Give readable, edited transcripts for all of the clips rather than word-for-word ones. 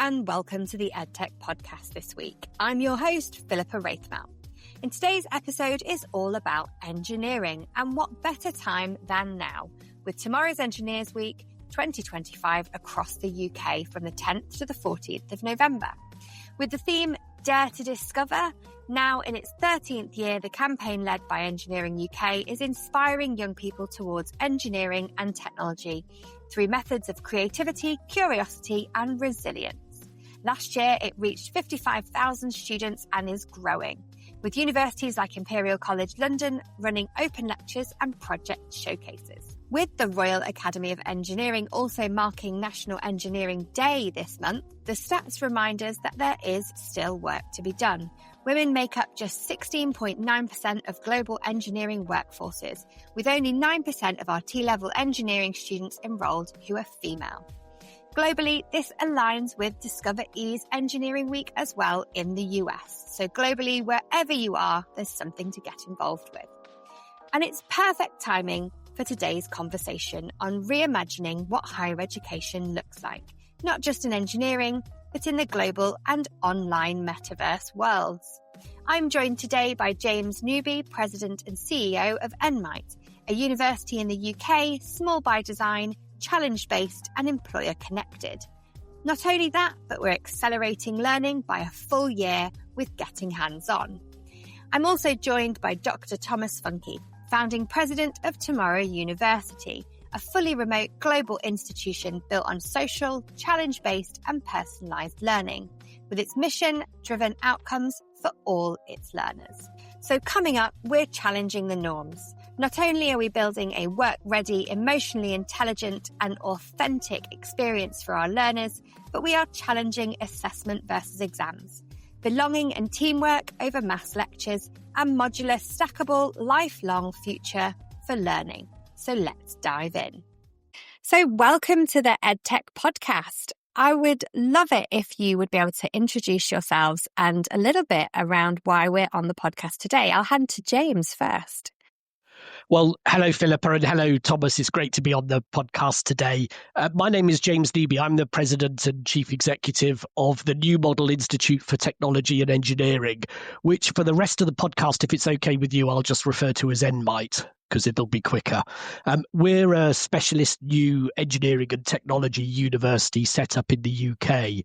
and welcome to the Edtech podcast this week. I'm your host, Philippa Wraithmell. In today's episode is all about engineering, and what better time than now, with Tomorrow's Engineers Week 2025 across the UK from the 10th to the 14th of November. With the theme Dare to Discover, now in its 13th year, the campaign led by Engineering UK is inspiring young people towards engineering and technology through methods of creativity, curiosity and resilience. Last year, it reached 55,000 students and is growing, with universities like Imperial College London running open lectures and project showcases. With the Royal Academy of Engineering also marking National Engineering Day this month, the stats remind us that there is still work to be done. Women make up just 16.9% of global engineering workforces, with only 9% of our T-level engineering students enrolled who are female. Globally, this aligns with Discover E's Engineering Week as well in the US. So globally, wherever you are, there's something to get involved with. And it's perfect timing for today's conversation on reimagining what higher education looks like, not just in engineering, but in the global and online metaverse worlds. I'm joined today by James Deaby, President and CEO of NMITE, a university in the UK, small by design, challenge-based and employer-connected. Not only that, but we're accelerating learning by a full year with Getting Hands-On. I'm also joined by Dr Thomas Funke, founding president of Tomorrow University, a fully remote global institution built on social, challenge-based and personalised learning, with its mission-driven outcomes for all its learners. So coming up, we're challenging the norms. Not only are we building a work-ready, emotionally intelligent and authentic experience for our learners, but we are challenging assessment versus exams, belonging and teamwork over mass lectures, and modular, stackable, lifelong future for learning. So let's dive in. So welcome to the Edtech podcast. I would love it if you would be able to introduce yourselves and a little bit around why we're on the podcast today. I'll hand to James first. Well, hello, Philippa, and hello, Thomas. It's great to be on the podcast today. My name is James Deaby. I'm the President and Chief Executive of the New Model Institute for Technology and Engineering, which for the rest of the podcast, if it's okay with you, I'll just refer to as NMITE, because it'll be quicker. We're a specialist new engineering and technology university set up in the UK.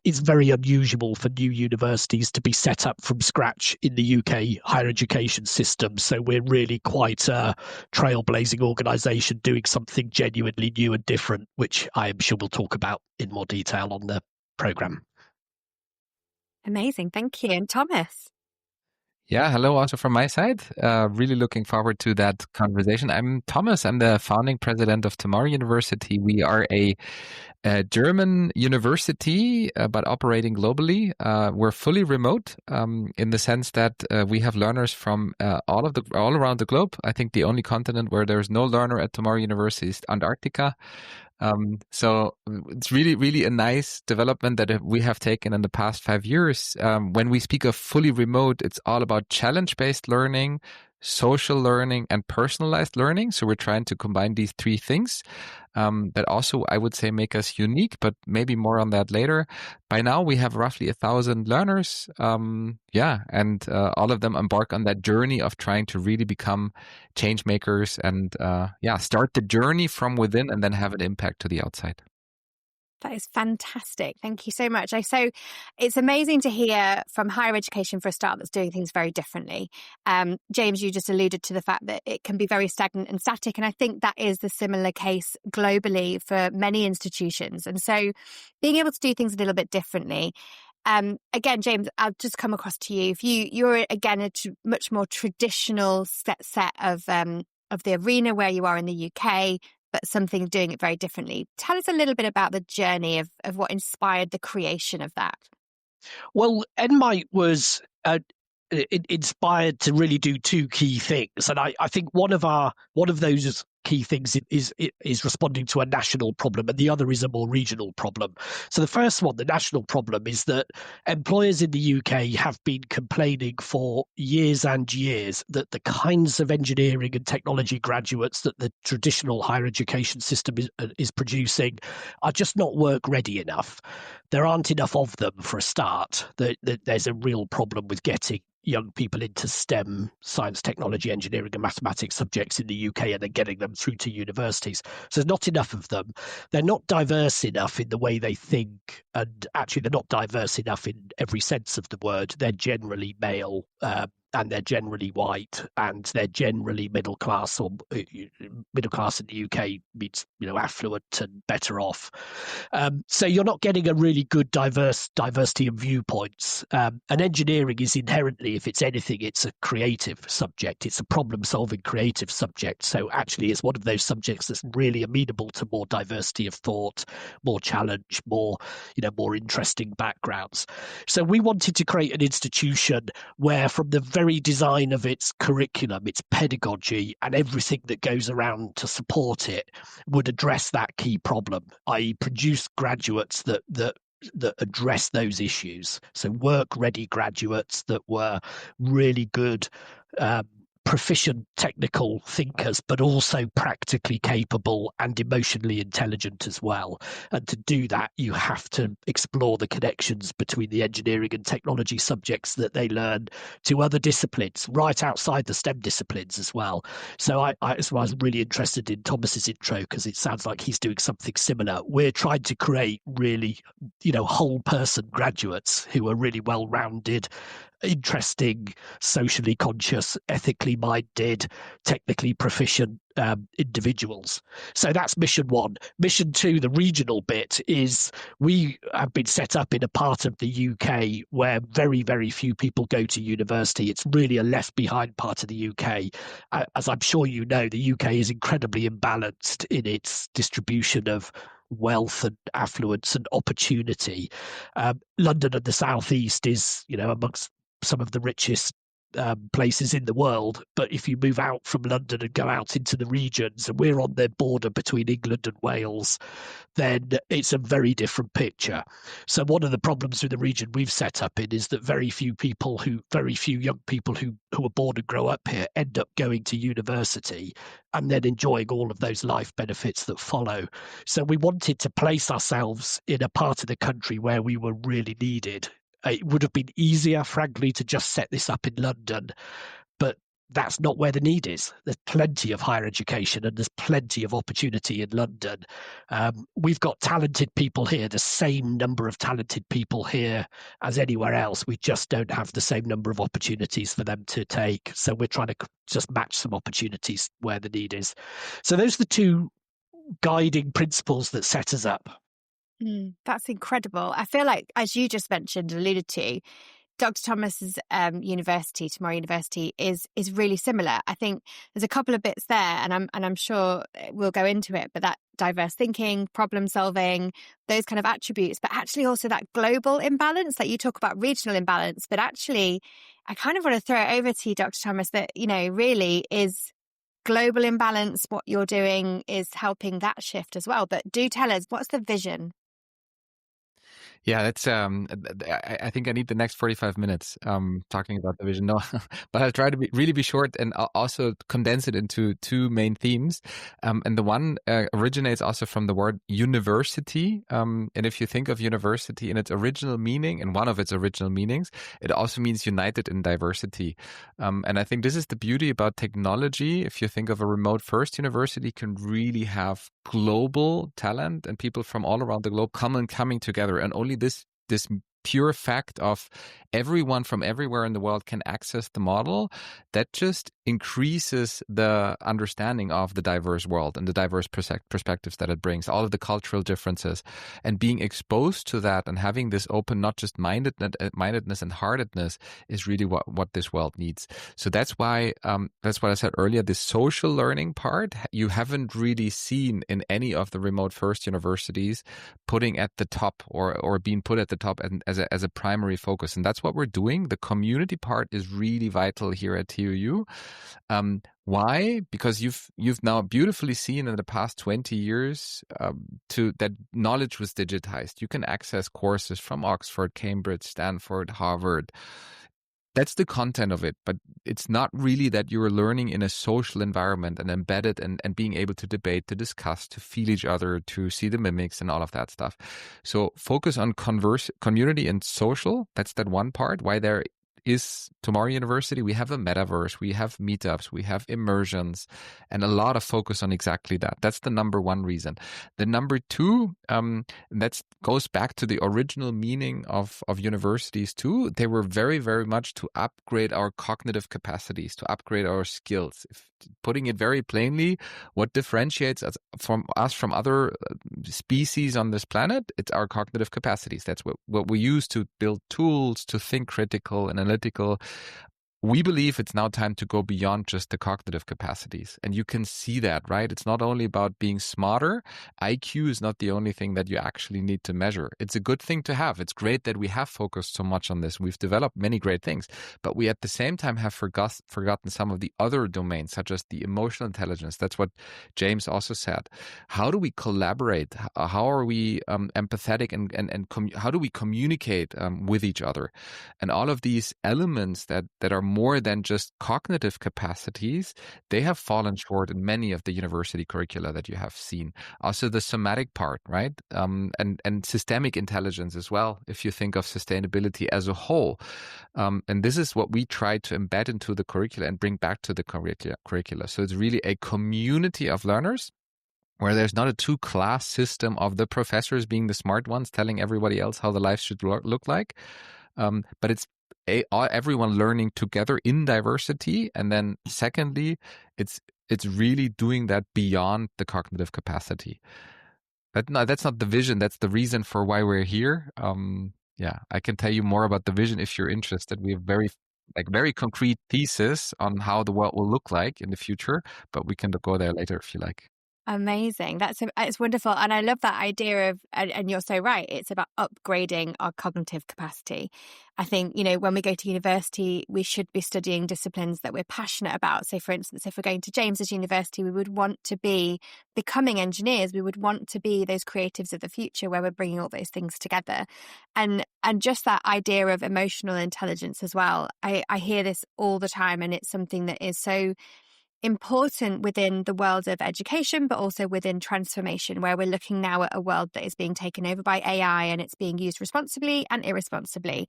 It's very unusual for new universities to be set up from scratch in the UK higher education system. So we're really quite a trailblazing organisation doing something genuinely new and different, which I am sure we'll talk about in more detail on the programme. Amazing. Thank you. And Thomas? Yeah, hello also from my side. Really looking forward to that conversation. I'm Thomas. I'm the founding president of Tomorrow University. We are a German university, but operating globally. We're fully remote in the sense that we have learners from all around the globe. I think the only continent where there's no learner at Tomorrow University is Antarctica. So it's really, really a nice development that we have taken in the past 5 years. When we speak of fully remote, it's all about challenge-based learning, social learning, and personalized learning. So we're trying to combine these three things that also, I would say, make us unique, but maybe more on that later. By now, we have roughly 1,000 learners. And all of them embark on that journey of trying to really become change makers and start the journey from within and then have an impact to the outside. That is fantastic. Thank you so much. So it's amazing to hear from higher education for a start that's doing things very differently. James, you just alluded to the fact that it can be very stagnant and static. And I think that is the similar case globally for many institutions. And so being able to do things a little bit differently. Again, James, I'll just come across to you. If you're again a much more traditional set of the arena where you are in the UK, but something doing it very differently. Tell us a little bit about the journey of what inspired the creation of that. Well, NMITE was inspired to really do two key things, and I think one of those key things is responding to a national problem, and the other is a more regional problem. So the first one, the national problem, is that employers in the UK have been complaining for years and years that the kinds of engineering and technology graduates that the traditional higher education system is producing are just not work ready enough. There aren't enough of them for a start. There's a real problem with getting young people into STEM, science, technology, engineering and mathematics subjects in the UK and then getting them through to universities. So there's not enough of them. They're not diverse enough in the way they think, and actually they're not diverse enough in every sense of the word. They're generally male, and they're generally white, and they're generally middle class, or middle class in the UK means, affluent and better off. So you're not getting a really good diversity of viewpoints. And engineering is inherently, if it's anything, it's a creative subject. It's a problem-solving creative subject. So actually, it's one of those subjects that's really amenable to more diversity of thought, more challenge, more interesting backgrounds. So we wanted to create an institution where, from the very design of its curriculum, its pedagogy, and everything that goes around to support it, would address that key problem, i.e. produce graduates that address those issues. So work-ready graduates that were really good, proficient technical thinkers, but also practically capable and emotionally intelligent as well. And to do that, you have to explore the connections between the engineering and technology subjects that they learn to other disciplines, right outside the STEM disciplines as well. So I was really interested in Thomas's intro, because it sounds like he's doing something similar. We're trying to create really, whole person graduates who are really well-rounded, interesting, socially conscious, ethically minded, technically proficient individuals. So that's mission one. Mission two, the regional bit, is we have been set up in a part of the UK where very, very few people go to university. It's really a left behind part of the UK. As I'm sure you know, the UK is incredibly imbalanced in its distribution of wealth and affluence and opportunity. London and the southeast is, amongst some of the richest places in the world. But if you move out from London and go out into the regions, and we're on the border between England and Wales, then it's a very different picture. So one of the problems with the region we've set up in is that very few young people who are born and grow up here end up going to university and then enjoying all of those life benefits that follow. So we wanted to place ourselves in a part of the country where we were really needed. It would have been easier, frankly, to just set this up in London, but that's not where the need is. There's plenty of higher education and there's plenty of opportunity in London. We've got talented people here, the same number of talented people here as anywhere else. We just don't have the same number of opportunities for them to take. So we're trying to just match some opportunities where the need is. So those are the two guiding principles that set us up. That's incredible. I feel like, as you just mentioned, alluded to, Dr. Thomas's university, Tomorrow University, is really similar. I think there's a couple of bits there, and I'm sure we'll go into it. But that diverse thinking, problem solving, those kind of attributes, but actually also that global imbalance. Like you talk about regional imbalance, but actually, I kind of want to throw it over to you, Dr. Thomas. That really is global imbalance. What you're doing is helping that shift as well. But do tell us, what's the vision? Yeah, that's. I think I need the next 45 minutes talking about the vision. No, but I'll try to really be short and also condense it into two main themes. And the one originates also from the word university. And if you think of university in its original meaning, and one of its original meanings, it also means united in diversity. And I think this is the beauty about technology. If you think of a remote first university, can really have global talent and people from all around the globe coming together, and only this pure fact of everyone from everywhere in the world can access the model, that just increases the understanding of the diverse world and the diverse perspectives that it brings, all of the cultural differences, and being exposed to that and having this open, not just mindedness and heartedness is really what this world needs. So that's why, that's what I said earlier, this social learning part, you haven't really seen in any of the remote first universities putting at the top or being put at the top as a primary focus. And that's what we're doing. The community part is really vital here at TUU. Why? Because you've now beautifully seen in the past 20 years that knowledge was digitized. You can access courses from Oxford, Cambridge, Stanford, Harvard. That's the content of it, but it's not really that you're learning in a social environment and embedded and being able to debate, to discuss, to feel each other, to see the mimics and all of that stuff. So focus on community and social. That's that one part. Why there is Tomorrow University. We have a metaverse, we have meetups, we have immersions, and a lot of focus on exactly that. That's the number one reason. The number two, that goes back to the original meaning of universities too. They were very, very much to upgrade our cognitive capacities, to upgrade our skills. Putting it very plainly, what differentiates us from other species on this planet, it's our cognitive capacities. That's what we use to build tools, to think critical, analytical. We believe it's now time to go beyond just the cognitive capacities. And you can see that, right? It's not only about being smarter. IQ is not the only thing that you actually need to measure. It's a good thing to have. It's great that we have focused so much on this. We've developed many great things, but we at the same time have forgotten some of the other domains, such as the emotional intelligence. That's what James also said. How do we collaborate? How are we empathetic and how do we communicate with each other? And all of these elements that are more than just cognitive capacities, they have fallen short in many of the university curricula that you have seen. Also the somatic part, right? And systemic intelligence as well, if you think of sustainability as a whole. And this is what we try to embed into the curricula and bring back to the curricula. So it's really a community of learners where there's not a two-class system of the professors being the smart ones telling everybody else how the life should look like. But it's everyone learning together in diversity. And then secondly, it's really doing that beyond the cognitive capacity. That's not the vision. That's the reason for why we're here. I can tell you more about the vision if you're interested. We have very concrete thesis on how the world will look like in the future, but we can go there later if you like. Amazing. It's wonderful. And I love that idea of, and you're so right, it's about upgrading our cognitive capacity. I think, when we go to university, we should be studying disciplines that we're passionate about. So for instance, if we're going to James's university, we would want to be becoming engineers. We would want to be those creatives of the future where we're bringing all those things together. And just that idea of emotional intelligence as well. I hear this all the time, and it's something that is so important within the world of education, but also within transformation, where we're looking now at a world that is being taken over by AI and it's being used responsibly and irresponsibly.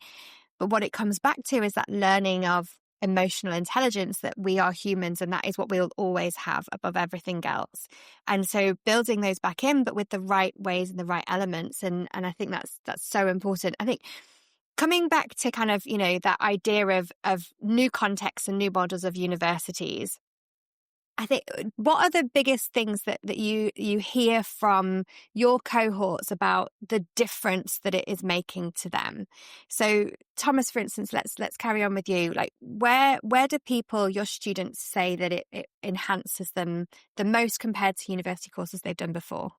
But what it comes back to is that learning of emotional intelligence, that we are humans and that is what we'll always have above everything else. And so building those back in, but with the right ways and the right elements. And I think that's so important. I think coming back to kind of, that idea of new contexts and new models of universities, I think, what are the biggest things that you hear from your cohorts about the difference that it is making to them? So, Thomas, for instance, let's carry on with you. Like, where do people, your students, say that it enhances them the most compared to university courses they've done before?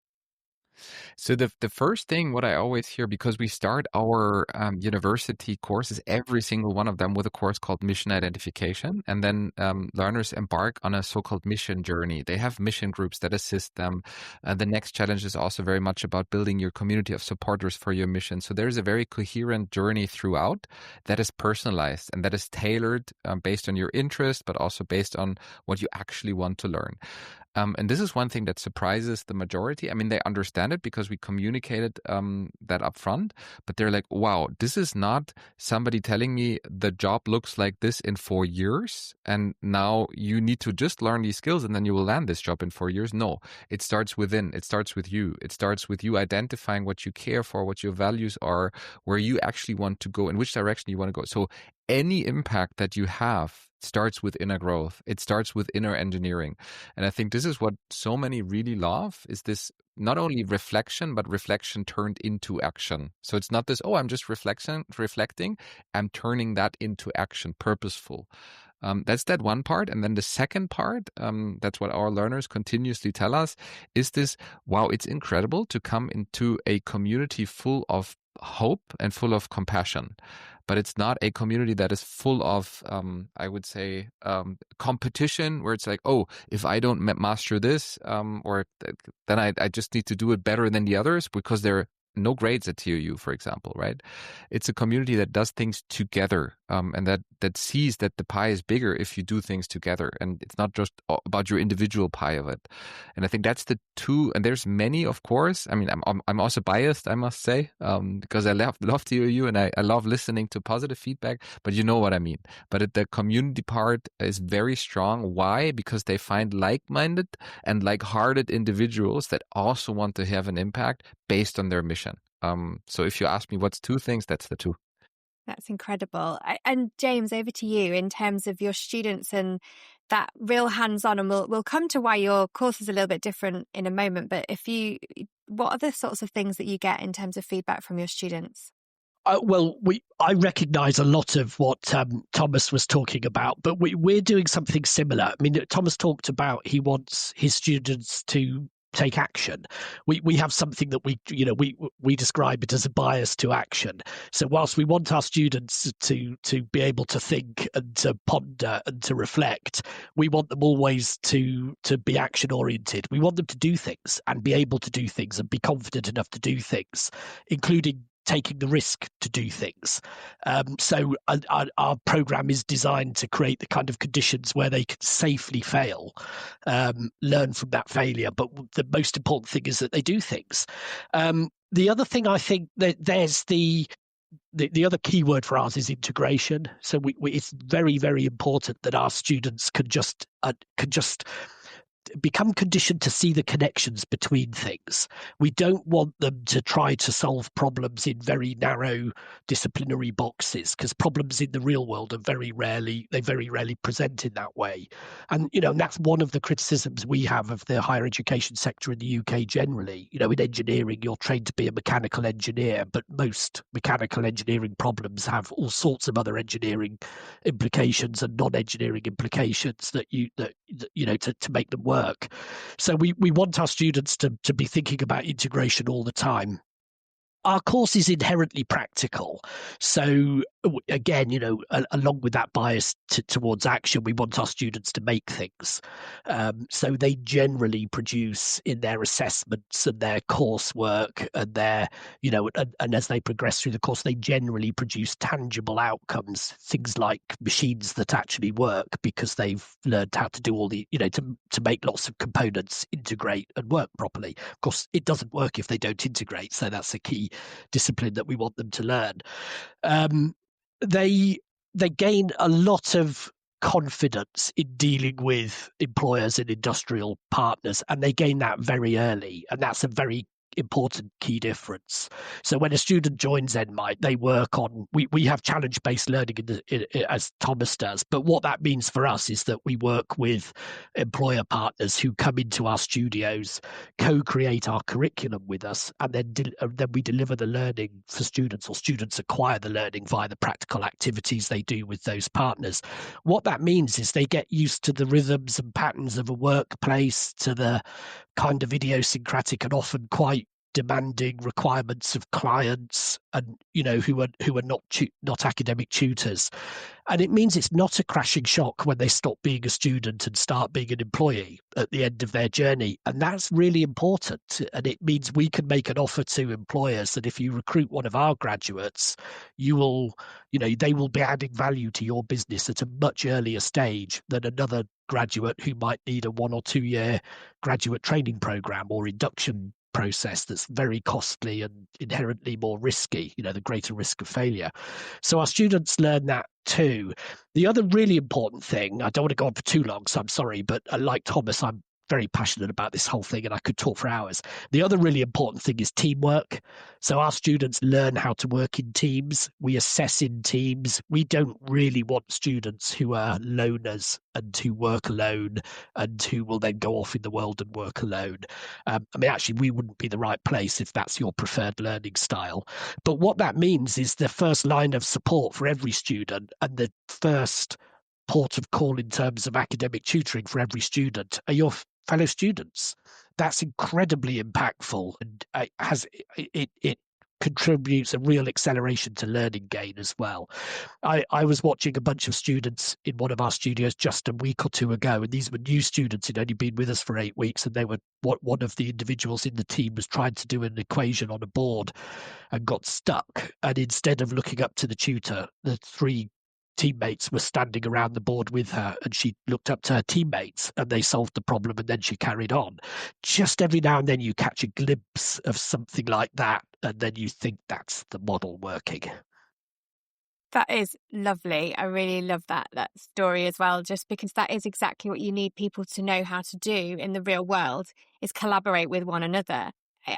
So the first thing, what I always hear, because we start our university courses, every single one of them, with a course called Mission Identification. And then learners embark on a so-called mission journey. They have mission groups that assist them. The next challenge is also very much about building your community of supporters for your mission. So there's a very coherent journey throughout that is personalized and that is tailored based on your interest, but also based on what you actually want to learn. And this is one thing that surprises the majority. I mean, they understand it because we communicated that up front, but they're like, wow, this is not somebody telling me the job looks like this in 4 years, and now you need to just learn these skills and then you will land this job in 4 years. No, it starts within. It starts with you. It starts with you identifying what you care for, what your values are, where you actually want to go, in which direction you want to go. So any impact that you have starts with inner growth. It starts with inner engineering. And I think this is what so many really love, is this not only reflection, but reflection turned into action. So it's not this, I'm just reflecting. I'm turning that into action, purposeful. That's that one part. And then the second part, that's what our learners continuously tell us, is this, wow, it's incredible to come into a community full of hope and full of compassion. But it's not a community that is full of, I would say, competition, where it's like, oh, if I don't master this, then I just need to do it better than the others because there are no grades at TUU, for example, right? It's a community that does things together, and that sees that the pie is bigger if you do things together, and it's not just about your individual pie of it. And I think that's the two. And there's many, of course. I mean, I'm also biased, I must say, because I love TUU and I love listening to positive feedback. But you know what I mean. But the community part is very strong. Why? Because they find like-minded and like-hearted individuals that also want to have an impact based on their mission. So if you ask me what's two things, that's the two. That's incredible. And James, over to you in terms of your students and that real hands-on, and we'll come to why your course is a little bit different in a moment. But what are the sorts of things that you get in terms of feedback from your students? I recognise a lot of what Thomas was talking about, but we're doing something similar. I mean, Thomas talked about he wants his students to take action. We have something that we describe it as a bias to action. So whilst we want our students to be able to think and to ponder and to reflect, we want them always to be action oriented. We want them to do things and be able to do things and be confident enough to do things, including taking the risk to do things. So our program is designed to create the kind of conditions where they can safely fail, learn from that failure. But the most important thing is that they do things. The other thing, I think, that there's the other key word for ours is integration. So it's very, very important that our students can just become conditioned to see the connections between things. We don't want them to try to solve problems in very narrow disciplinary boxes, because problems in the real world are very rarely present in that way. And that's one of the criticisms we have of the higher education sector in the UK generally. In engineering, you're trained to be a mechanical engineer, but most mechanical engineering problems have all sorts of other engineering implications and non-engineering implications that to make them work. So we want our students to be thinking about integration all the time. Our course is inherently practical. So again, along with that bias towards action, we want our students to make things. So they generally produce in their assessments and their coursework and their, and as they progress through the course, they generally produce tangible outcomes, things like machines that actually work because they've learned how to do all the, to make lots of components integrate and work properly. Of course, it doesn't work if they don't integrate. So that's a key discipline that we want them to learn. They gain a lot of confidence in dealing with employers and industrial partners, and they gain that very early, and that's a very important key difference. So when a student joins NMITE, they work on, we have challenge-based learning as Thomas does, but what that means for us is that we work with employer partners who come into our studios, co-create our curriculum with us, and then we deliver the learning for students, or students acquire the learning via the practical activities they do with those partners. What that means is they get used to the rhythms and patterns of a workplace, to the kind of idiosyncratic and often quite demanding requirements of clients, and who are not academic tutors. And it means it's not a crashing shock when they stop being a student and start being an employee at the end of their journey. And that's really important. And it means we can make an offer to employers that if you recruit one of our graduates, they will be adding value to your business at a much earlier stage than another graduate who might need a 1 or 2 year graduate training program or induction process that's very costly and inherently more risky, the greater risk of failure. So our students learn that too. The other really important thing, I don't want to go on for too long, so I'm sorry, but like Thomas, I'm very passionate about this whole thing and I could talk for hours. The other really important thing is teamwork. So our students learn how to work in teams. We assess in teams. We don't really want students who are loners and who work alone and who will then go off in the world and work alone. Actually, we wouldn't be the right place if that's your preferred learning style. But what that means is the first line of support for every student and the first port of call in terms of academic tutoring for every student are your fellow students. That's incredibly impactful, and it contributes a real acceleration to learning gain as well. I was watching a bunch of students in one of our studios just a week or two ago, and these were new students who'd only been with us for 8 weeks, and they were one of the individuals in the team was trying to do an equation on a board and got stuck. And instead of looking up to the tutor, the 3 teammates were standing around the board with her, and she looked up to her teammates and they solved the problem, and then she carried on. Just every now and then you catch a glimpse of something like that, and then you think that's the model working. That is lovely. I really love that story as well, just because that is exactly what you need people to know how to do in the real world, is collaborate with one another.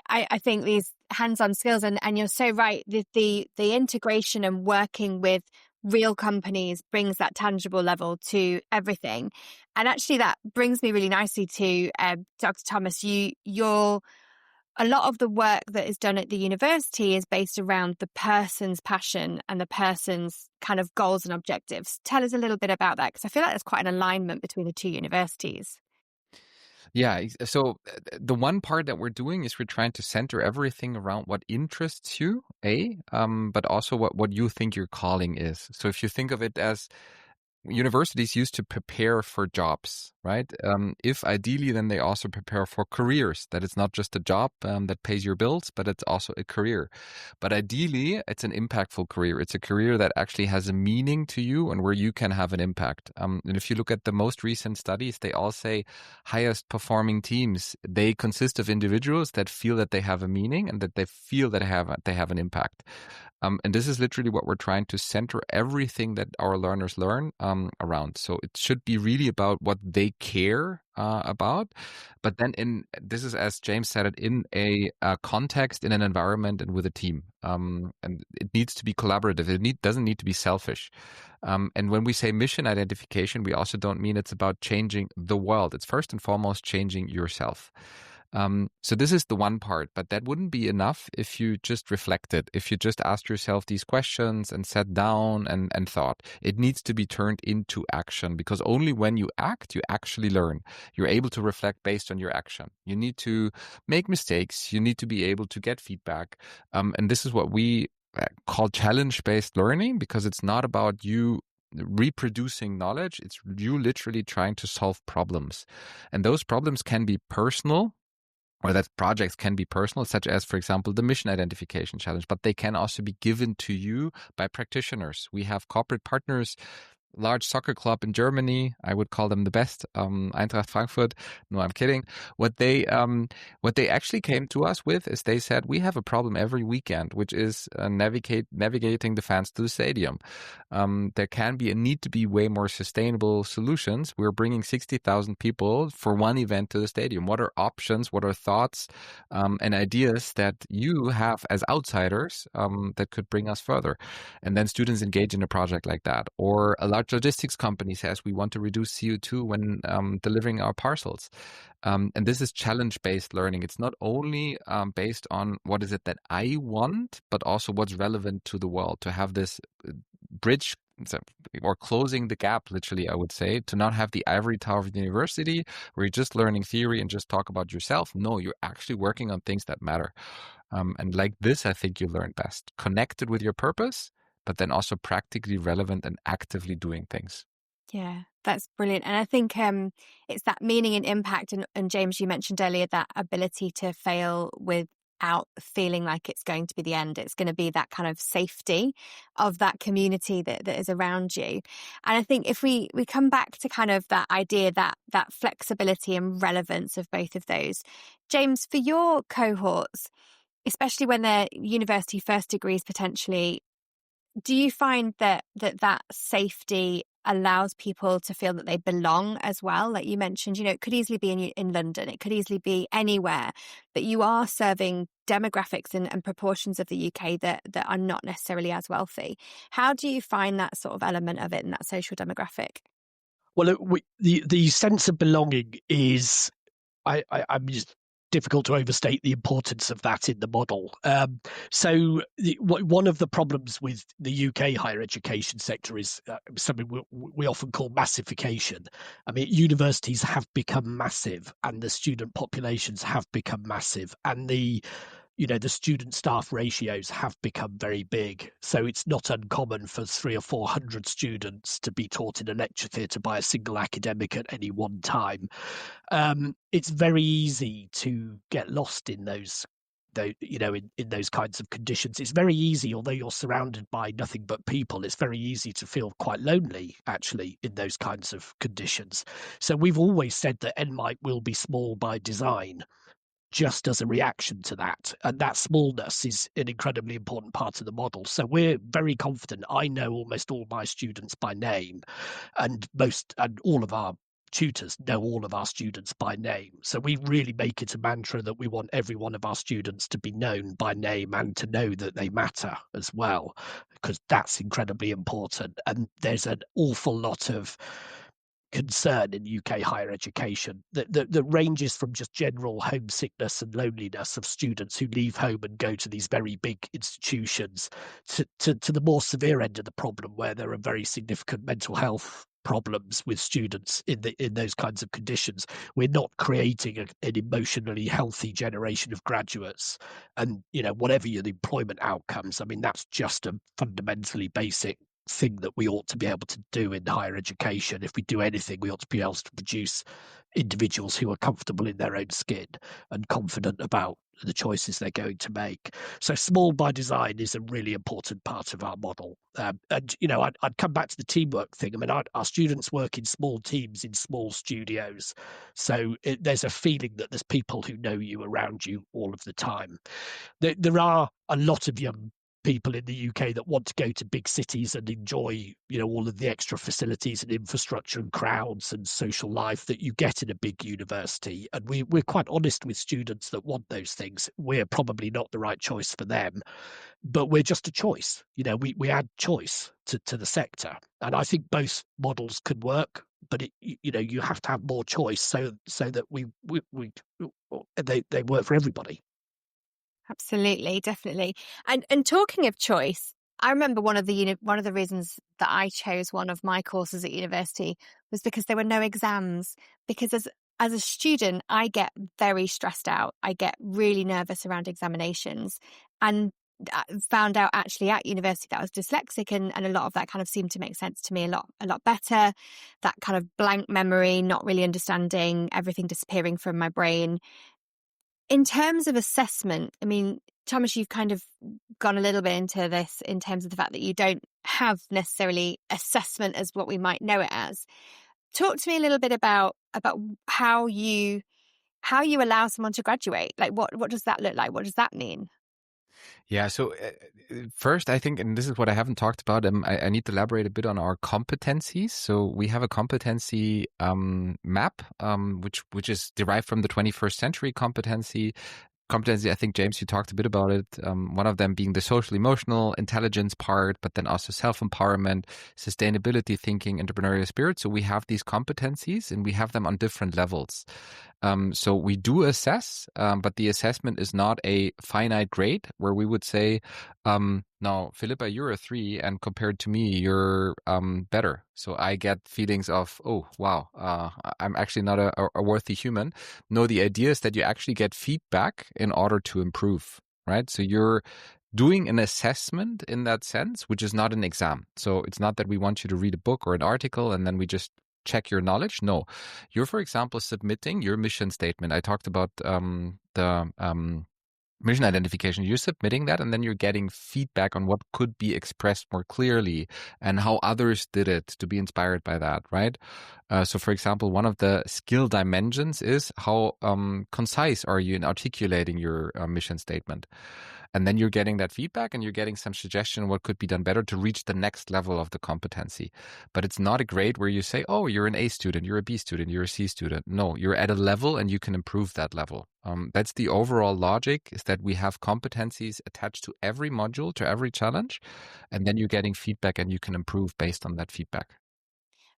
I think these hands-on skills, and you're so right, the integration and working with real companies brings that tangible level to everything. And actually that brings me really nicely to Dr. Thomas. A lot of the work that is done at the university is based around the person's passion and the person's kind of goals and objectives. Tell us a little bit about that, because I feel like there's quite an alignment between the 2 universities. Yeah, so the one part that we're doing is we're trying to center everything around what interests you, but also what you think your calling is. So if you think of it as universities used to prepare for jobs, right? If ideally, then they also prepare for careers, that it's not just a job that pays your bills, but it's also a career. But ideally, it's an impactful career. It's a career that actually has a meaning to you and where you can have an impact. And if you look at the most recent studies, they all say highest performing teams, they consist of individuals that feel that they have a meaning and that they feel that they have an impact. And this is literally what we're trying to center everything that our learners learn around. So it should be really about what they care about. But then this is, as James said it, in a context, in an environment, and with a team. And it needs to be collaborative. It doesn't need to be selfish. And when we say mission identification, we also don't mean it's about changing the world. It's first and foremost changing yourself. So this is the one part, but that wouldn't be enough if you just reflected, if you just asked yourself these questions and sat down and thought. It needs to be turned into action, because only when you act, you actually learn. You're able to reflect based on your action. You need to make mistakes. You need to be able to get feedback. And this is what we call challenge-based learning, because it's not about you reproducing knowledge. It's you literally trying to solve problems. And those problems can be personal, or that projects can be personal, such as, for example, the mission identification challenge, but they can also be given to you by practitioners. We have corporate partners, large soccer club in Germany. I would call them the best, Eintracht Frankfurt. No, I'm kidding. What they actually came to us with is they said, we have a problem every weekend, which is navigating the fans to the stadium. There can be a need to be way more sustainable solutions. We're bringing 60,000 people for one event to the stadium. What are options? What are thoughts and ideas that you have as outsiders that could bring us further? And then students engage in a project like that. Or a large logistics company says, we want to reduce CO2 when delivering our parcels. And this is challenge-based learning. It's not only based on what is it that I want, but also what's relevant to the world, to have this bridge or closing the gap, literally, I would say, to not have the ivory tower of the university where you're just learning theory and just talk about yourself. No, you're actually working on things that matter. And like this, I think you learn best, connected with your purpose, but then also practically relevant and actively doing things. Yeah, that's brilliant. And I think it's that meaning and impact. And James, you mentioned earlier that ability to fail without feeling like it's going to be the end. It's going to be that kind of safety of that community that is around you. And I think if we come back to kind of that idea, that flexibility and relevance of both of those, James, for your cohorts, especially when they're university first degrees potentially, do you find that safety allows people to feel that they belong as well? Like you mentioned, it could easily be in London, it could easily be anywhere, but you are serving demographics and proportions of the UK that are not necessarily as wealthy. How do you find that sort of element of it and that social demographic? Well, the sense of belonging is, I'm just difficult to overstate the importance of that in the model. So one of the problems with the UK higher education sector is something we often call massification. I mean, universities have become massive and the student populations have become massive, and the the student staff ratios have become very big. So it's not uncommon for 300 or 400 students to be taught in a lecture theatre by a single academic at any one time. It's very easy to get lost in those in those kinds of conditions. It's very easy, although you're surrounded by nothing but people, it's very easy to feel quite lonely, actually, in those kinds of conditions. So we've always said that NMITE will be small by design, just as a reaction to that. And that smallness is an incredibly important part of the model. So we're very confident. I know almost all my students by name, and all of our tutors know all of our students by name. So we really make it a mantra that we want every one of our students to be known by name and to know that they matter as well, because that's incredibly important. And there's an awful lot of concern in UK higher education that ranges from just general homesickness and loneliness of students who leave home and go to these very big institutions to the more severe end of the problem, where there are very significant mental health problems with students in those kinds of conditions. We're not creating an emotionally healthy generation of graduates, and whatever your employment outcomes, I mean, that's just a fundamentally basic thing that we ought to be able to do in higher education. If we do anything, we ought to be able to produce individuals who are comfortable in their own skin and confident about the choices they're going to make. So small by design is a really important part of our model. And I'd come back to the teamwork thing. I mean, our students work in small teams in small studios, so there's a feeling that there's people who know you around you all of the time. There are a lot of young people in the UK that want to go to big cities and enjoy, all of the extra facilities and infrastructure and crowds and social life that you get in a big university. And we're quite honest with students that want those things. We're probably not the right choice for them, but we're just a choice. We add choice to the sector. And I think both models could work, but you have to have more choice so that they work for everybody. Absolutely, definitely. And talking of choice, I remember one of the reasons that I chose one of my courses at university was because there were no exams. Because as a student, I get very stressed out. I get really nervous around examinations, and I found out actually at university that I was dyslexic, and a lot of that kind of seemed to make sense to me a lot better. That kind of blank memory, not really understanding, everything disappearing from my brain. In terms of assessment, I mean, Thomas, you've kind of gone a little bit into this in terms of the fact that you don't have necessarily assessment as what we might know it as. Talk to me a little bit about how you allow someone to graduate. Like, what does that look like? What does that mean? Yeah, so first, I think, and this is what I haven't talked about, I need to elaborate a bit on our competencies. So we have a competency map, which is derived from the 21st century competency. I think, James, you talked a bit about it. One of them being the social emotional intelligence part, but then also self-empowerment, sustainability thinking, entrepreneurial spirit. So we have these competencies and we have them on different levels. So we do assess, but the assessment is not a finite grade where we would say, now, Philippa, you're a 3, and compared to me, you're better. So I get feelings of, oh, wow, I'm actually not a worthy human. No, the idea is that you actually get feedback in order to improve, right? So you're doing an assessment in that sense, which is not an exam. So it's not that we want you to read a book or an article and then we just check your knowledge. No, you're, for example, submitting your mission statement. I talked about the mission identification. You're submitting that, and then you're getting feedback on what could be expressed more clearly and how others did it to be inspired by that, right? So, for example, one of the skill dimensions is how concise are you in articulating your mission statement? And then you're getting that feedback and you're getting some suggestion what could be done better to reach the next level of the competency. But it's not a grade where you say, oh, you're an A student, you're a B student, you're a C student. No, you're at a level and you can improve that level. That's the overall logic, is that we have competencies attached to every module, to every challenge, and then you're getting feedback and you can improve based on that feedback.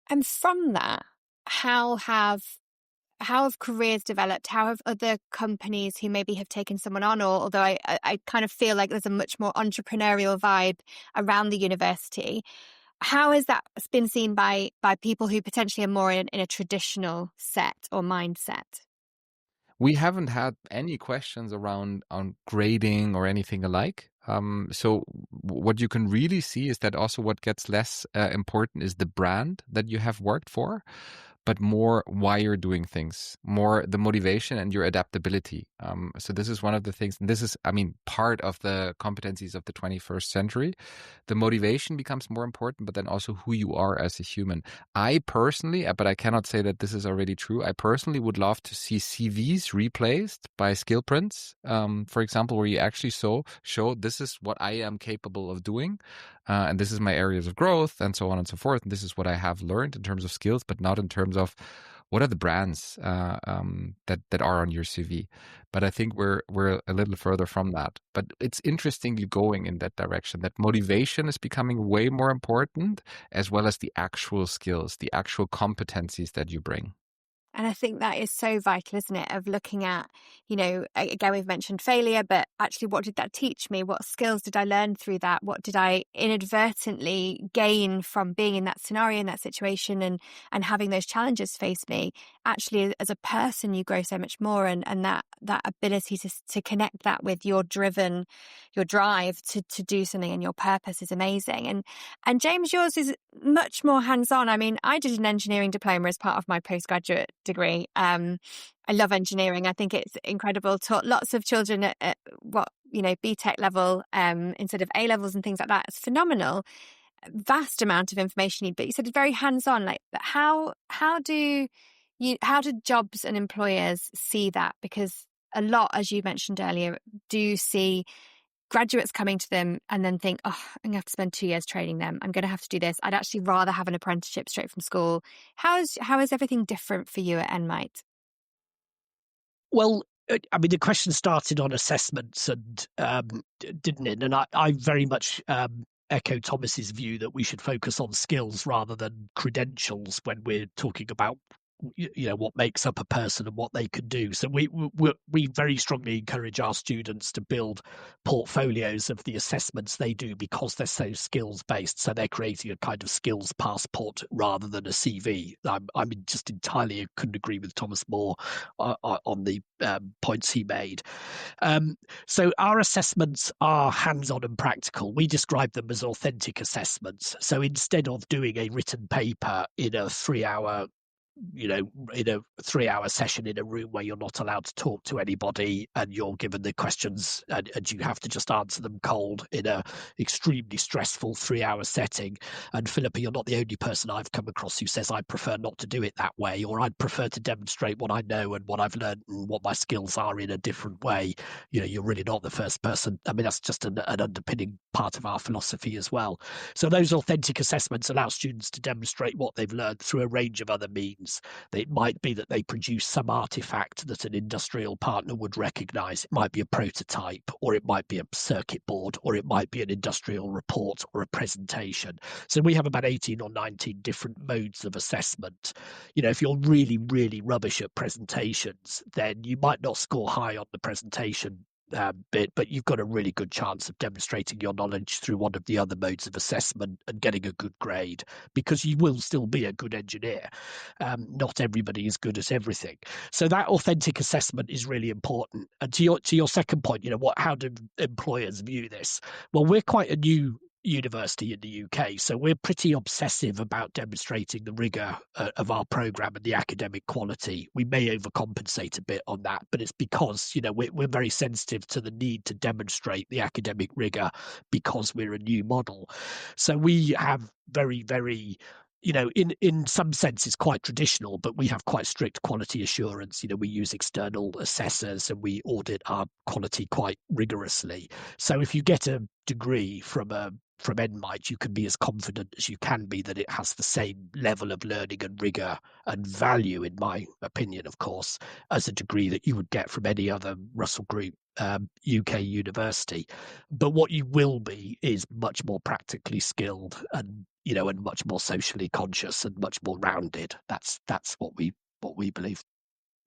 And from that, how have careers developed? How have other companies who maybe have taken someone on, or although I kind of feel like there's a much more entrepreneurial vibe around the university, how has that been seen by people who potentially are more in a traditional set or mindset? We haven't had any questions around on grading or anything alike. So what you can really see is that also what gets less important is the brand that you have worked for, but more why you're doing things, more the motivation and your adaptability. So this is one of the things, and this is, part of the competencies of the 21st century. The motivation becomes more important, but then also who you are as a human. I personally, but I cannot say that this is already true, I personally would love to see CVs replaced by skill prints, for example, where you actually show this is what I am capable of doing, and this is my areas of growth, and so on and so forth. And this is what I have learned in terms of skills, but not in terms of what are the brands that are on your CV. But I think we're a little further from that. But it's interestingly going in that direction, that motivation is becoming way more important, as well as the actual skills, the actual competencies that you bring. And I think that is so vital, isn't it? Of looking at, again, we've mentioned failure, but actually, what did that teach me? What skills did I learn through that? What did I inadvertently gain from being in that scenario, in that situation, and having those challenges face me? Actually, as a person, you grow so much more, and that ability to connect that with your drive to do something and your purpose is amazing. And James, yours is much more hands-on. I did an engineering diploma as part of my postgraduate degree. I love engineering. I think it's incredible. Taught lots of children at BTech level instead of A levels and things like that. It's phenomenal. Vast amount of information, but you said it's very hands-on. Like, how do jobs and employers see that? Because a lot, as you mentioned earlier, do see graduates coming to them and then think, I'm going to have to spend 2 years training them. I'm going to have to do this. I'd actually rather have an apprenticeship straight from school. How is everything different for you at NMITE? Well, the question started on assessments, and didn't it? And I very much echo Thomas's view that we should focus on skills rather than credentials when we're talking about what makes up a person and what they can do. So we very strongly encourage our students to build portfolios of the assessments they do, because they're so skills based. So they're creating a kind of skills passport rather than a CV. I'm just entirely couldn't agree with Thomas more on the points he made. So our assessments are hands-on and practical. We describe them as authentic assessments. So instead of doing a written paper in a 3-hour in a 3-hour session in a room where you're not allowed to talk to anybody, and you're given the questions and you have to just answer them cold in a extremely stressful 3-hour setting. And Philippa, you're not the only person I've come across who says I prefer not to do it that way, or I'd prefer to demonstrate what I know and what I've learned and what my skills are in a different way. You're really not the first person. That's just an underpinning part of our philosophy as well. So those authentic assessments allow students to demonstrate what they've learned through a range of other means. It might be that they produce some artifact that an industrial partner would recognize. It might be a prototype, or it might be a circuit board, or it might be an industrial report or a presentation. So we have about 18 or 19 different modes of assessment. If you're really, really rubbish at presentations, then you might not score high on the presentation bit, but you've got a really good chance of demonstrating your knowledge through one of the other modes of assessment and getting a good grade, because you will still be a good engineer. Not everybody is good at everything. So that authentic assessment is really important. And to your second point, how do employers view this? Well, we're quite a new university in the UK, so we're pretty obsessive about demonstrating the rigor of our program and the academic quality. We may overcompensate a bit on that, but it's because we're very sensitive to the need to demonstrate the academic rigor, because we're a new model. So we have very, very in some senses quite traditional, but we have quite strict quality assurance. We use external assessors and we audit our quality quite rigorously. So if you get a degree from NMITE, you can be as confident as you can be that it has the same level of learning and rigor and value, in my opinion, of course, as a degree that you would get from any other Russell Group UK university. But what you will be is much more practically skilled and much more socially conscious and much more rounded. That's what we believe.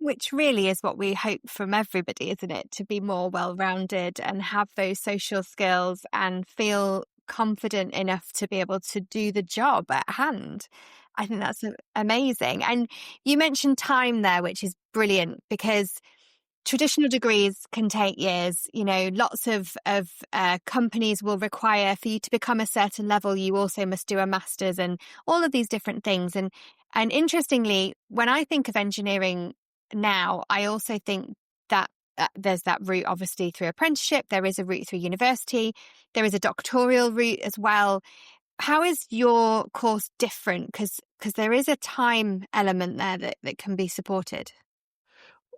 Which really is what we hope from everybody, isn't it? To be more well-rounded and have those social skills and feel confident enough to be able to do the job at hand. I think that's amazing. And you mentioned time there, which is brilliant, because traditional degrees can take years. Lots of companies will require for you to become a certain level, you also must do a master's and all of these different things. And interestingly, when I think of engineering now, I also think that there's that route, obviously, through apprenticeship. There is a route through university. There is a doctoral route as well. How is your course different? Because there is a time element there that can be supported.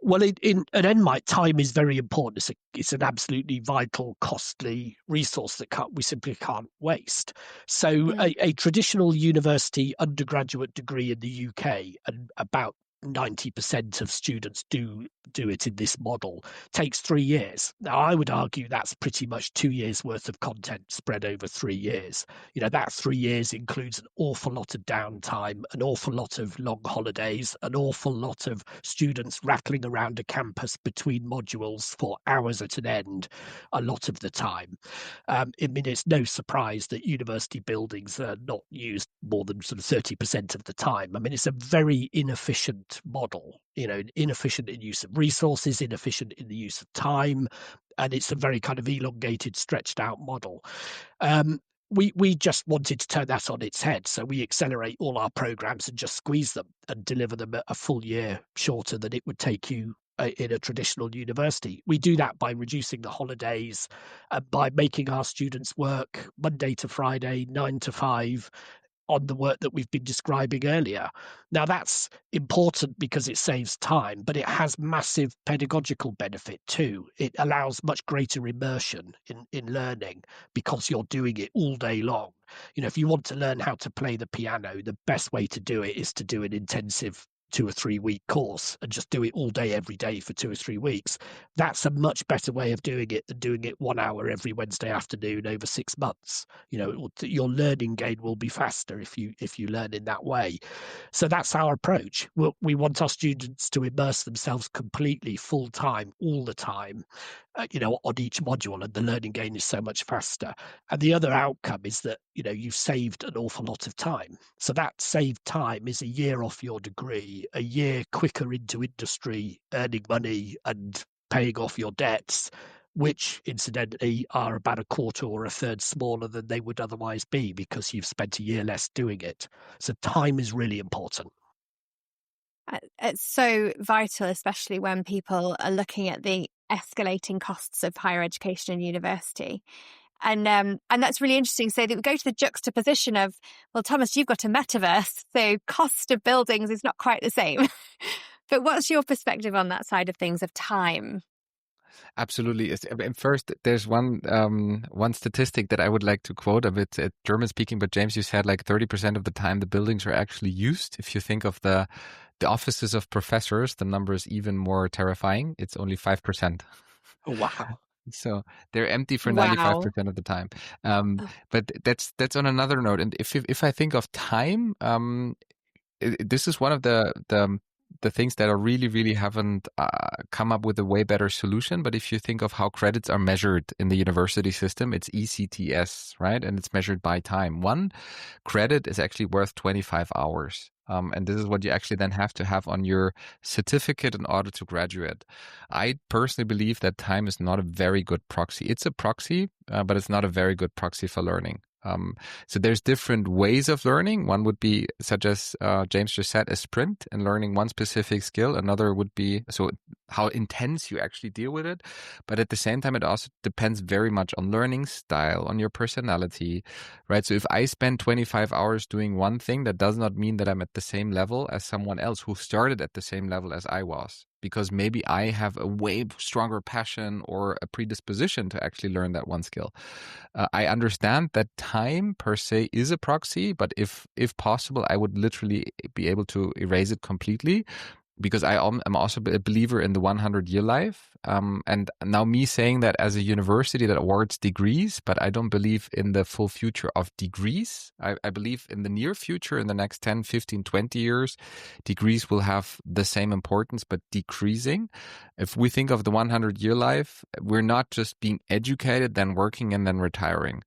Well, in an NMITE, time is very important. It's an absolutely vital, costly resource that we simply can't waste. So a traditional university undergraduate degree in the UK, and about 90% of students do it in this model, takes 3 years. Now, I would argue that's pretty much 2 years worth of content spread over 3 years. That 3 years includes an awful lot of downtime, an awful lot of long holidays, an awful lot of students rattling around a campus between modules for hours at an end, a lot of the time. It's no surprise that university buildings are not used more than sort of 30% of the time. It's a very inefficient model, inefficient in use of resources, inefficient in the use of time, and it's a very kind of elongated, stretched out model. We just wanted to turn that on its head, so we accelerate all our programs and just squeeze them and deliver them a full year shorter than it would take you in a traditional university. We do that by reducing the holidays, by making our students work Monday to Friday, 9 to 5, on the work that we've been describing earlier. Now, that's important because it saves time, but it has massive pedagogical benefit too. It allows much greater immersion in learning because you're doing it all day long. If you want to learn how to play the piano, the best way to do it is to do an intensive 2 or 3 week course and just do it all day, every day for 2 or 3 weeks. That's a much better way of doing it than doing it 1 hour every Wednesday afternoon over 6 months. Your learning gain will be faster if you learn in that way. So that's our approach. We want our students to immerse themselves completely, full time, all the time, on each module, and the learning gain is so much faster. And the other outcome is that, you've saved an awful lot of time. So that saved time is a year off your degree, a year quicker into industry, earning money and paying off your debts, which incidentally are about a quarter or a third smaller than they would otherwise be because you've spent a year less doing it. So time is really important. It's so vital, especially when people are looking at the escalating costs of higher education and university. And that's really interesting. So that we go to the juxtaposition of, well, Thomas, you've got a metaverse, so cost of buildings is not quite the same. But what's your perspective on that side of things, of time? Absolutely. First, there's one statistic that I would like to quote a bit German speaking, but James, you said like 30% of the time the buildings are actually used. If you think of the offices of professors, the number is even more terrifying. It's only 5%. Oh, wow. So they're empty for 95% of the time. But that's on another note. And if I think of time, this is one of the things that are really haven't come up with a way better solution. But if you think of how credits are measured in the university system, it's ECTS, right? And it's measured by time. 1 credit is actually worth 25 hours. And this is what you actually then have to have on your certificate in order to graduate. I personally believe that time is not a very good proxy. It's a proxy, but it's not a very good proxy for learning. So there's different ways of learning. One would be, such as James just said, a sprint and learning one specific skill. Another would be how intense you actually deal with it. But at the same time, it also depends very much on learning style, on your personality, right? So if I spend 25 hours doing one thing, that does not mean that I'm at the same level as someone else who started at the same level as I was. Because maybe I have a way stronger passion or a predisposition to actually learn that one skill. I understand that time per se is a proxy, but if possible, I would literally be able to erase it completely. Because I am also a believer in the 100-year life. And now me saying that as a university that awards degrees, but I don't believe in the full future of degrees. I believe in the near future, in the next 10, 15, 20 years, degrees will have the same importance, but decreasing. If we think of the 100-year life, we're not just being educated, then working, and then retiring.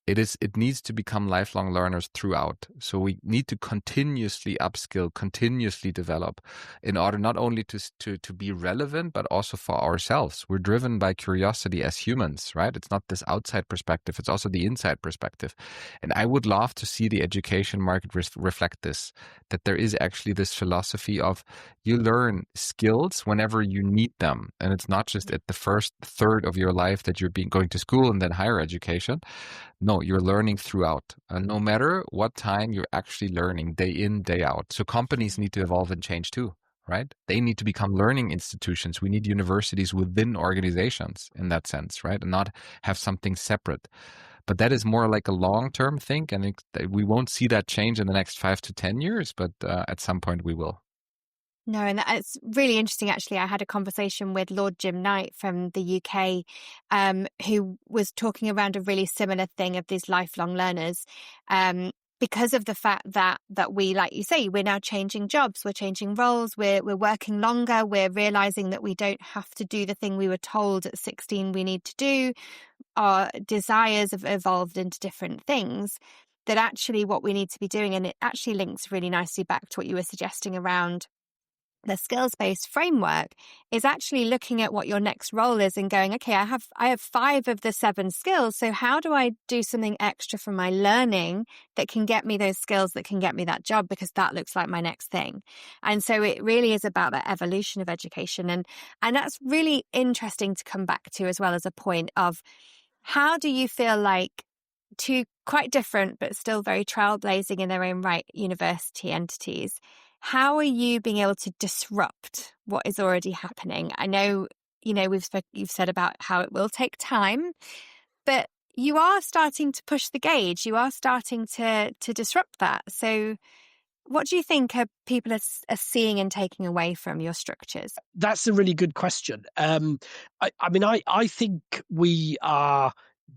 it needs to become lifelong learners throughout. So we need to continuously upskill, continuously develop in order not only to be relevant, but also for ourselves. We're driven by curiosity as humans, right? It's not this outside perspective. It's also the inside perspective. And I would love to see the education market reflect this, that there is actually this philosophy of you learn skills whenever you need them. And it's not just at the first third of your life that you're going to school and then higher education. No, you're learning throughout. No matter what time, you're actually learning day in, day out. So companies need to evolve and change too, right? They need to become learning institutions. We need universities within organizations in that sense, right? And not have something separate. But that is more like a long-term thing. And we won't see that change in the next 5 to 10 years, but at some point we will. No, and it's really interesting, actually. I had a conversation with Lord Jim Knight from the UK, who was talking around a really similar thing of these lifelong learners, because of the fact that we, like you say, we're now changing jobs, we're changing roles, we're working longer, we're realizing that we don't have to do the thing we were told at 16 we need to do. Our desires have evolved into different things. That actually what we need to be doing, and it actually links really nicely back to what you were suggesting around the skills-based framework, is actually looking at what your next role is and going, okay, I have 5 of the 7 skills. So how do I do something extra from my learning that can get me those skills, that can get me that job, because that looks like my next thing. And so it really is about that evolution of education. And that's really interesting to come back to, as well as a point of how do you feel like two quite different but still very trailblazing in their own right university entities, how are you being able to disrupt what is already happening? I know, you've said about how it will take time, but you are starting to push the gauge. You are starting to disrupt that. So what do you think people are seeing and taking away from your structures? That's a really good question. I think we are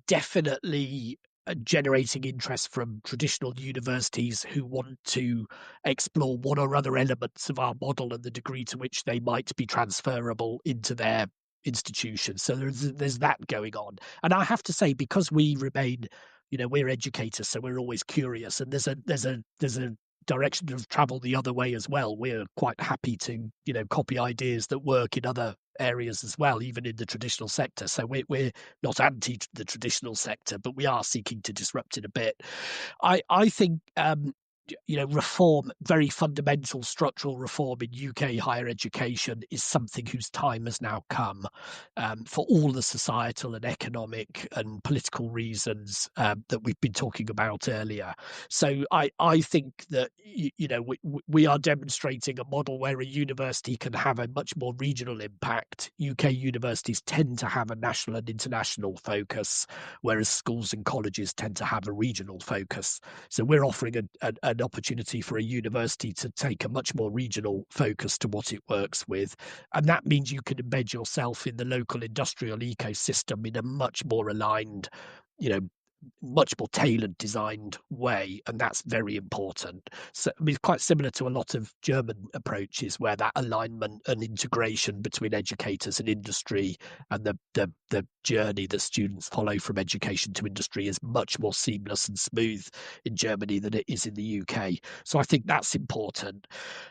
definitely generating interest from traditional universities who want to explore one or other elements of our model and the degree to which they might be transferable into their institutions. So there's that going on. And I have to say, because we remain, we're educators, so we're always curious, and there's a direction of travel the other way as well. We're quite happy to, copy ideas that work in other areas as well, even in the traditional sector. So we're not anti the traditional sector, but we are seeking to disrupt it a bit. I think reform, very fundamental structural reform in UK higher education, is something whose time has now come, for all the societal and economic and political reasons that we've been talking about earlier. So I think that we are demonstrating a model where a university can have a much more regional impact. UK universities tend to have a national and international focus, whereas schools and colleges tend to have a regional focus. So we're offering an opportunity for a university to take a much more regional focus to what it works with. And that means you can embed yourself in the local industrial ecosystem in a much more aligned, much more tailored, designed way, and that's very important. So it's quite similar to a lot of German approaches, where that alignment and integration between educators and industry and the journey that students follow from education to industry is much more seamless and smooth in Germany than it is in the UK. So I think that's important.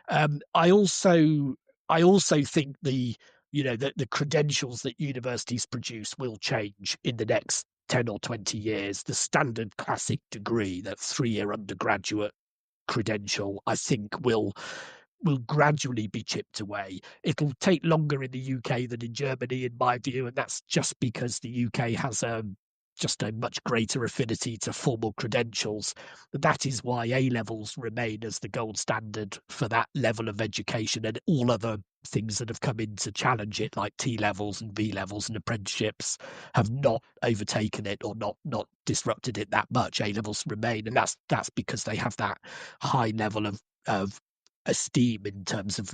I also think the credentials that universities produce will change in the next 10 or 20 years. The standard classic degree, that 3-year undergraduate credential, I think will gradually be chipped away. It'll take longer in the UK than in Germany, in my view, and that's just because the UK has just a much greater affinity to formal credentials. That is why A-levels remain as the gold standard for that level of education, and all other things that have come in to challenge it, like T-levels and B-levels and apprenticeships, have not overtaken it or not disrupted it that much. A-levels remain, and that's because they have that high level of esteem in terms of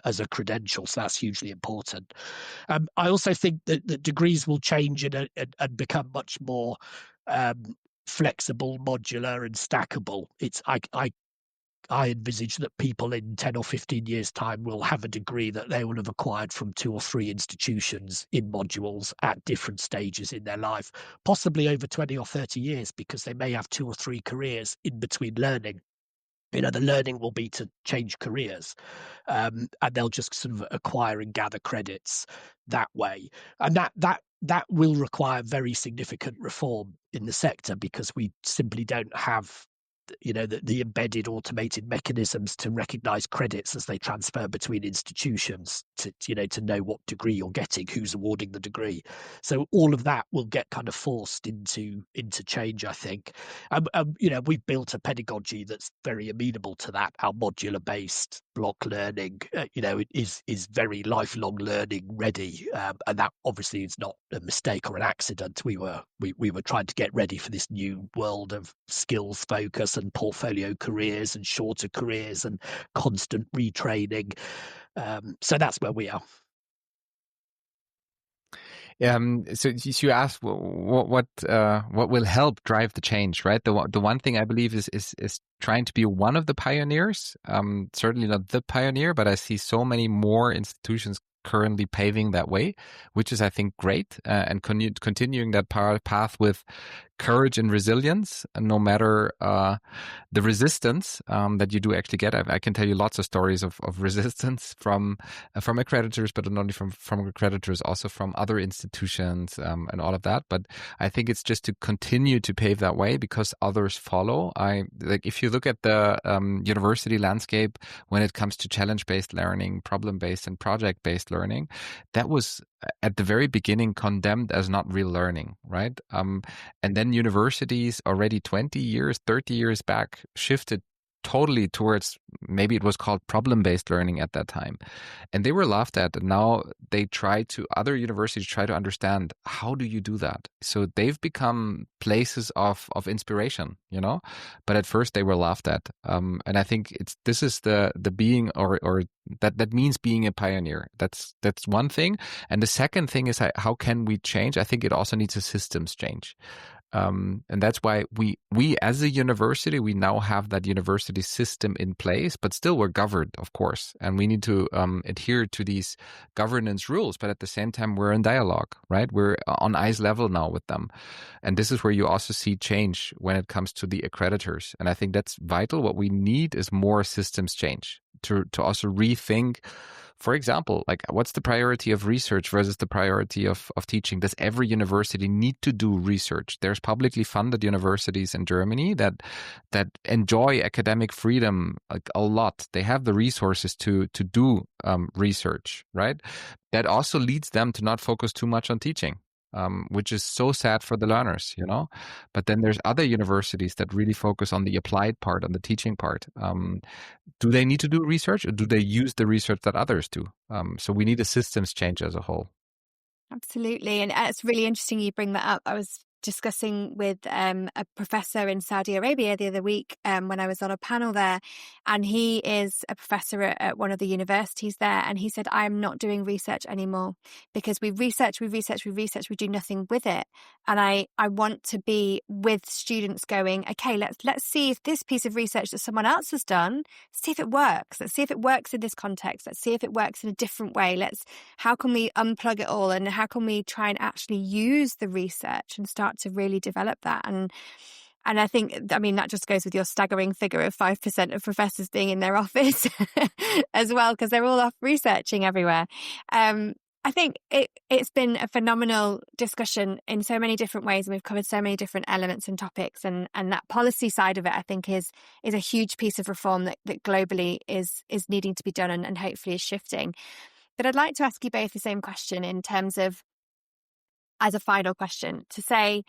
as a credential. So that's hugely important. I also think that the degrees will change and become much more flexible, modular, and stackable. I envisage that people in 10 or 15 years' time will have a degree that they will have acquired from 2 or 3 institutions in modules at different stages in their life, possibly over 20 or 30 years, because they may have 2 or 3 careers in between learning. The learning will be to change careers, and they'll just sort of acquire and gather credits that way. And that will require very significant reform in the sector, because we simply don't have the embedded automated mechanisms to recognize credits as they transfer between institutions to know what degree you're getting, who's awarding the degree. So all of that will get kind of forced into change, I think. We've built a pedagogy that's very amenable to that. Our modular based block learning is very lifelong learning ready, and that obviously is not a mistake or an accident. We were trying to get ready for this new world of skills focus and portfolio careers and shorter careers and constant retraining. So that's where we are. So you asked what will help drive the change, right? The one thing I believe is trying to be one of the pioneers. Certainly not the pioneer, but I see so many more institutions currently paving that way, which is, I think, great, and continuing that path with courage and resilience, and no matter the resistance that you do actually get. I can tell you lots of stories of resistance from accreditors, but not only from accreditors, also from other institutions and all of that. But I think it's just to continue to pave that way because others follow. If you look at the university landscape when it comes to challenge-based learning, problem-based and project-based learning, that was at the very beginning condemned as not real learning, right? And then universities already 20 years, 30 years back shifted totally towards, maybe it was called problem-based learning at that time. And they were laughed at. And now other universities try to understand, how do you do that? So they've become places of inspiration, but at first they were laughed at. And I think this is the being, or that means being a pioneer. That's one thing. And the second thing is, how can we change? I think it also needs a systems change. And that's why we as a university, we now have that university system in place, but still we're governed, of course, and we need to adhere to these governance rules. But at the same time, we're in dialogue, right? We're on eyes level now with them. And this is where you also see change when it comes to the accreditors. And I think that's vital. What we need is more systems change to also rethink. For example, what's the priority of research versus the priority of teaching? Does every university need to do research? There's publicly funded universities in Germany that enjoy academic freedom a lot. They have the resources to do research, right? That also leads them to not focus too much on teaching. Which is so sad for the learners, But then there's other universities that really focus on the applied part, on the teaching part. Do they need to do research, or do they use the research that others do? So we need a systems change as a whole. Absolutely. And it's really interesting you bring that up. I was discussing with a professor in Saudi Arabia the other week when I was on a panel there, and he is a professor at one of the universities there, and he said, I'm not doing research anymore because we research, we do nothing with it. And I want to be with students going, okay, let's see if this piece of research that someone else has done, see if it works. Let's see if it works in this context. Let's see if it works in a different way. How can we unplug it all, and how can we try and actually use the research and start to really develop that. And I think, that just goes with your staggering figure of 5% of professors being in their office as well, because they're all off researching everywhere. I think it's been a phenomenal discussion in so many different ways, and we've covered so many different elements and topics, and that policy side of it, I think, is a huge piece of reform that globally is needing to be done and hopefully is shifting. But I'd like to ask you both the same question in terms of, as a final question, to say,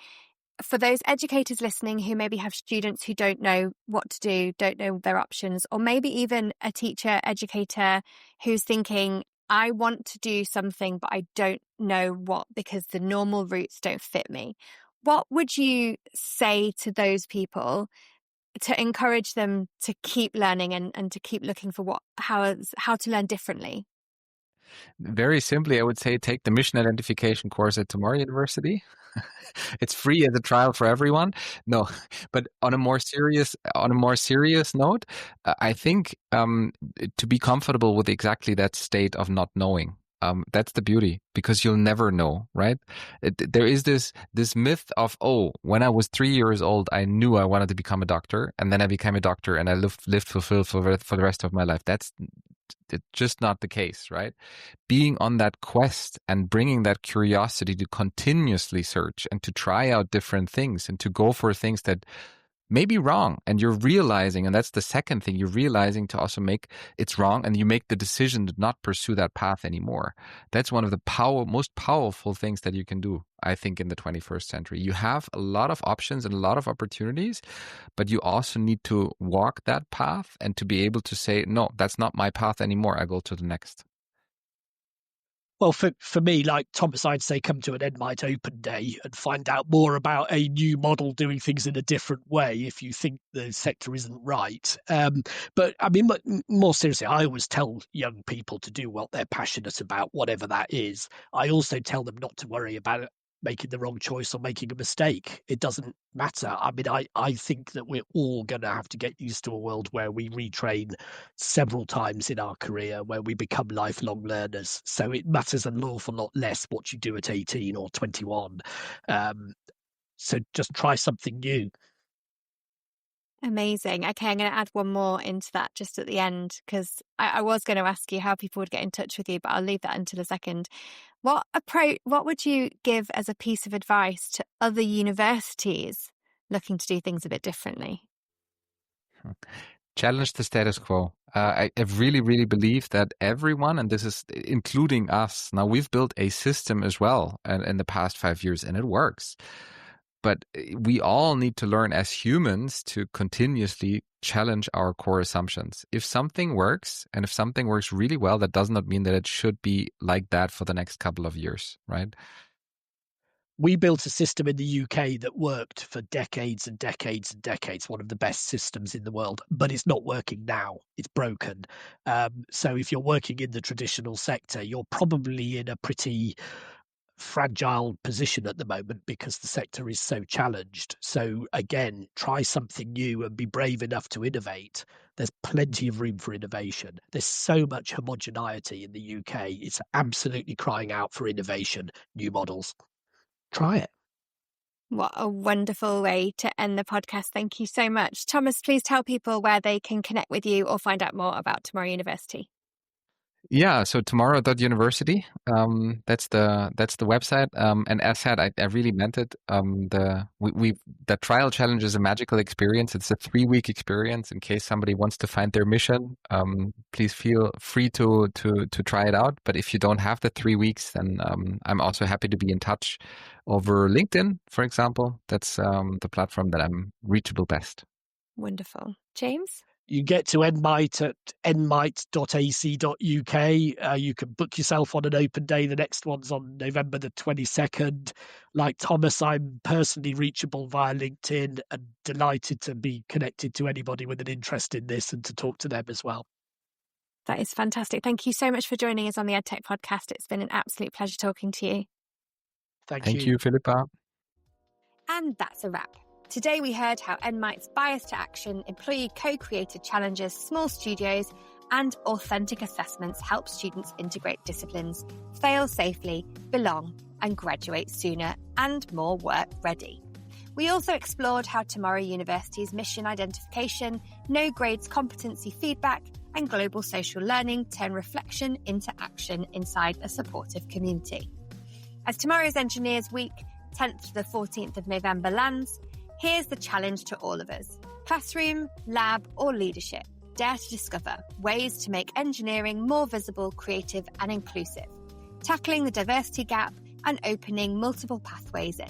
for those educators listening who maybe have students who don't know what to do, don't know their options, or maybe even a teacher, educator who's thinking, I want to do something, but I don't know what because the normal routes don't fit me. What would you say to those people to encourage them to keep learning and to keep looking for how to learn differently? Very simply, I would say take the mission identification course at Tomorrow University. it's free as a trial for everyone. No, but on a more serious note, I think to be comfortable with exactly that state of not knowing. That's the beauty, because you'll never know, right? There is this myth of, when I was 3 years old, I knew I wanted to become a doctor, and then I became a doctor, and I lived fulfilled for the rest of my life. That's just not the case, right? Being on that quest and bringing that curiosity to continuously search and to try out different things and to go for things that may be wrong, and you're realizing, and that's the second thing, you're realizing to also make it's wrong, and you make the decision to not pursue that path anymore. That's one of the most powerful things that you can do, I think, in the 21st century. You have a lot of options and a lot of opportunities, but you also need to walk that path and to be able to say, no, that's not my path anymore. I go to the next. Well, for me, like Thomas, I'd say come to an NMITE open day and find out more about a new model doing things in a different way if you think the sector isn't right. But I mean, more seriously, I always tell young people to do what they're passionate about, whatever that is. I also tell them not to worry about making the wrong choice or making a mistake. It doesn't matter. I mean, I think that we're all going to have to get used to a world where we retrain several times in our career, where we become lifelong learners. So it matters an awful lot less what you do at 18 or 21. So just try something new. Amazing. Okay, I'm going to add one more into that just at the end, because I was going to ask you how people would get in touch with you, but I'll leave that until a second. What would you give as a piece of advice to other universities looking to do things a bit differently? Challenge the status quo. I really, really believe that everyone, and this is including us, now we've built a system as well in the past 5 years, and it works. But we all need to learn as humans to continuously challenge our core assumptions. If something works, and if something works really well, that does not mean that it should be like that for the next couple of years, right? We built a system in the UK that worked for decades and decades and decades, one of the best systems in the world, but it's not working now. It's broken. So if you're working in the traditional sector, you're probably in a pretty fragile position at the moment because the sector is so challenged. So again, try something new and be brave enough to innovate. There's plenty of room for innovation. There's so much homogeneity in the UK. It's absolutely crying out for innovation, new models. Try it. What a wonderful way to end the podcast. Thank you so much. Thomas, please tell people where they can connect with you or find out more about Tomorrow University. Yeah, so tomorrow.university, that's the website. And as said, I really meant it. The trial challenge is a magical experience. It's a 3-week experience. In case somebody wants to find their mission, please feel free to try it out. But if you don't have the 3 weeks, then I'm also happy to be in touch over LinkedIn, for example. That's the platform that I'm reachable best. Wonderful. James? You get to NMITE at nmite.ac.uk. You can book yourself on an open day. The next one's on November the 22nd. Like Thomas, I'm personally reachable via LinkedIn and delighted to be connected to anybody with an interest in this and to talk to them as well. That is fantastic. Thank you so much for joining us on the Edtech podcast. It's been an absolute pleasure talking to you. Thank you, Philippa. And that's a wrap. Today we heard how NMITE's Bias to Action, employee co-created challenges, small studios and authentic assessments help students integrate disciplines, fail safely, belong and graduate sooner and more work ready. We also explored how Tomorrow University's mission identification, no grades competency feedback and global social learning turn reflection into action inside a supportive community. As Tomorrow's Engineers Week, 10th to the 14th of November lands, here's the challenge to all of us. Classroom, lab, or leadership, dare to discover ways to make engineering more visible, creative, and inclusive, tackling the diversity gap and opening multiple pathways in.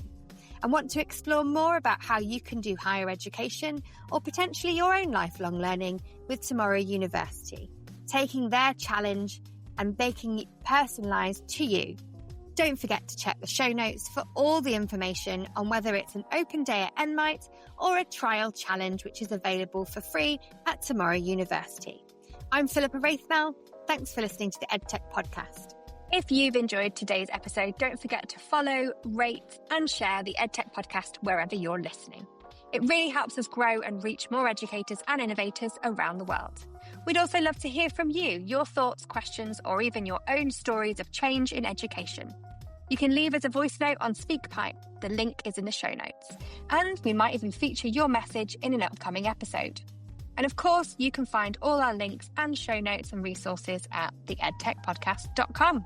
And want to explore more about how you can do higher education or potentially your own lifelong learning with Tomorrow University, taking their challenge and making it personalised to you. Don't forget to check the show notes for all the information on whether it's an open day at NMITE or a trial challenge, which is available for free at Tomorrow University. I'm Philippa Wraithmell. Thanks for listening to the Edtech podcast. If you've enjoyed today's episode, don't forget to follow, rate, and share the Edtech podcast wherever you're listening. It really helps us grow and reach more educators and innovators around the world. We'd also love to hear from you, your thoughts, questions, or even your own stories of change in education. You can leave us a voice note on SpeakPipe. The link is in the show notes. And we might even feature your message in an upcoming episode. And of course, you can find all our links and show notes and resources at theedtechpodcast.com.